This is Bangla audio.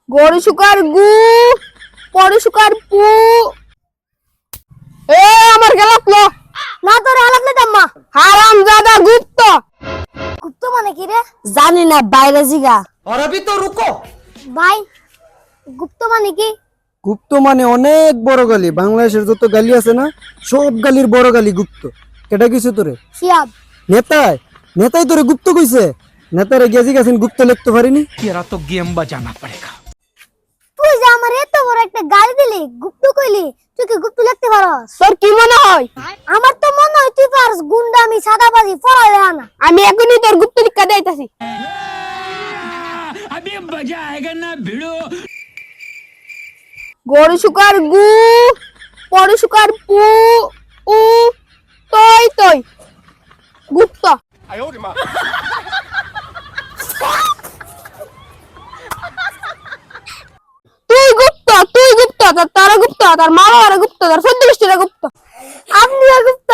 গরু শুকার গু, পরু শুকার পু। এ আমার গেলাতলো না, তোর আলাদা দাম্মা হারামজাদা গুপ্ত। গুপ্ত মানে কি রে? জানি না, বাইরে জিগা। और अभी तो रुको। ভাই, গুপ্ত মানে কি? গুপ্ত মানে অনেক বড় গালি, বাংলাদেশের যত গালি আছে না সব গালির বড় গালি গুপ্ত। কেটা কিছু তোরে শিয়াব। নেতায় নেতাই তোরে গুপ্ত কইছে? নেতারে গেজি গেছেন গুপ্ত লিখতে পারিনি। तेरा तो गेम बजाना पड़ेगा। তুই যে আমার এত বড় একটা গালি দিলি, গুপ্ত কইলি, তুই কি গুপ্ত লিখতে পারস? তোর কি মনে হয়? আমার তো মনে হয় তুই পারস গুন্ডামি, সাদাবাজি, পড়ালেখা না। আমি এখনই তোর গুপ্ত লিখা দেইতাছি। अभी मजा आएगा ना भिड़ो। গরু শুকার গু, পরু শুকার পু, উ, তই তই গুপ্ত। তুই গুপ্ত, তার গুপ্ত, তার মা বাবারা গুপ্ত, তার সদ্য গোষ্ঠীরা গুপ্ত, আপনিও গুপ্ত।